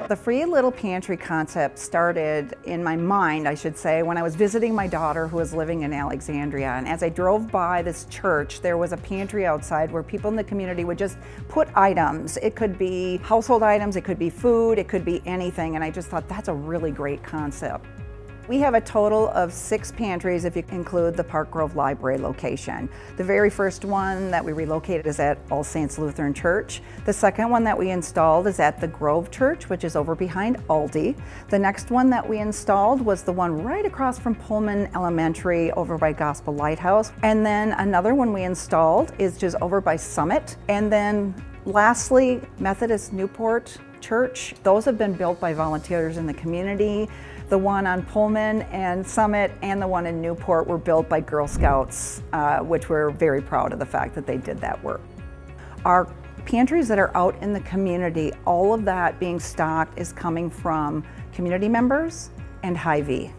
The free little pantry concept started in my mind, I should say, when I was visiting my daughter who was living in Alexandria. And as I drove by this church, there was a pantry outside where people in the community would just put items. It could be household items, it could be food, it could be anything. And I just thought that's a really great concept. We have a total of 6 pantries if you include the Park Grove Library location. The very first one that we relocated is at All Saints Lutheran Church. The second one that we installed is at the Grove Church, which is over behind Aldi. The next one that we installed was the one right across from Pullman Elementary over by Gospel Lighthouse. And then another one we installed is just over by Summit. And then lastly, Methodist Newport Church. Those have been built by volunteers in the community. The one on Pullman and Summit and the one in Newport were built by Girl Scouts, which we're very proud of the fact that they did that work. Our pantries that are out in the community, all of that being stocked is coming from community members and HyVee.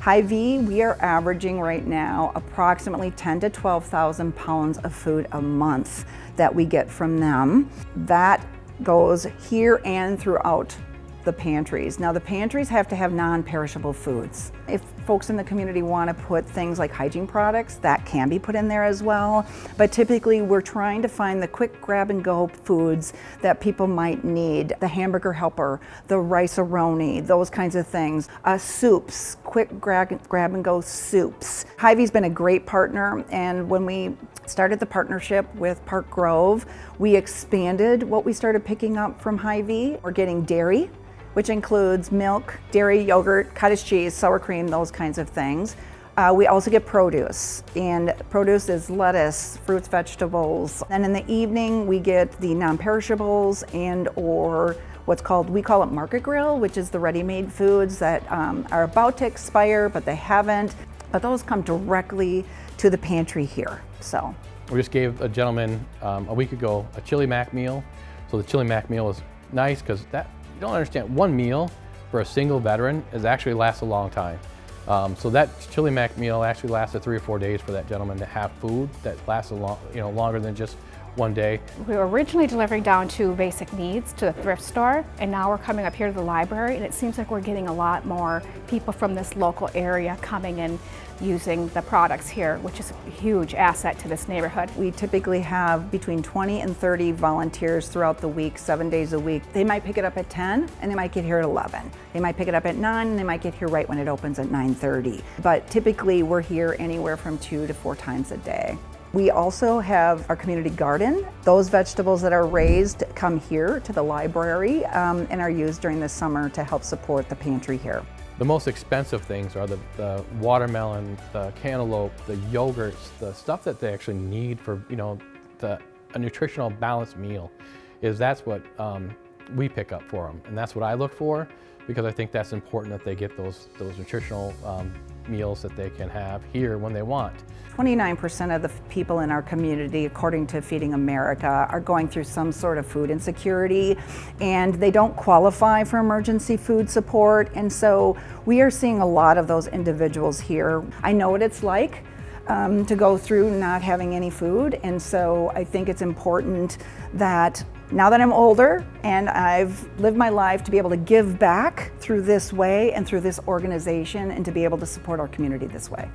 HyVee, we are averaging right now approximately 10 to 12,000 pounds of food a month that we get from them. That goes here and throughout the pantries. Now the pantries have to have non-perishable foods. If folks in the community want to put things like hygiene products, that can be put in there as well. But typically we're trying to find the quick grab and go foods that people might need. The hamburger helper, the rice-a-roni, those kinds of things. Soups, quick grab and go soups. HyVee's been a great partner, and when we started the partnership with Park Grove, we expanded what we started picking up from HyVee. We're getting dairy, which includes milk, dairy, yogurt, cottage cheese, sour cream, those kinds of things. We also get produce, and produce is lettuce, fruits, vegetables. And in the evening, we get the non-perishables and or we call it Market Grill, which is the ready-made foods that are about to expire, but they haven't. But those come directly to the pantry here, so. We just gave a gentleman a week ago a chili mac meal. So the chili mac meal is nice because you don't understand, one meal for a single veteran actually lasts a long time. So that chili mac meal actually lasted 3 or 4 days for that gentleman to have food that lasts longer than just one day. We were originally delivering down to basic needs to the thrift store, and now we're coming up here to the library, and it seems like we're getting a lot more people from this local area coming and using the products here, which is a huge asset to this neighborhood. We typically have between 20 and 30 volunteers throughout the week, 7 days a week. They might pick it up at 10 and they might get here at 11. They might pick it up at 9 and they might get here right when it opens at 9:30. But typically we're here anywhere from 2 to 4 times a day. We also have our community garden. Those vegetables that are raised come here to the library and are used during the summer to help support the pantry here. The most expensive things are the watermelon, the cantaloupe, the yogurts, the stuff that they actually need for a nutritional balanced meal. That's what we pick up for them, and that's what I look for, because I think that's important that they get those nutritional meals that they can have here when they want. 29% of the people in our community, according to Feeding America, are going through some sort of food insecurity, and they don't qualify for emergency food support. And so we are seeing a lot of those individuals here. I know what it's like to go through not having any food, and so I think it's important that now that I'm older and I've lived my life, to be able to give back through this way and through this organization and to be able to support our community this way.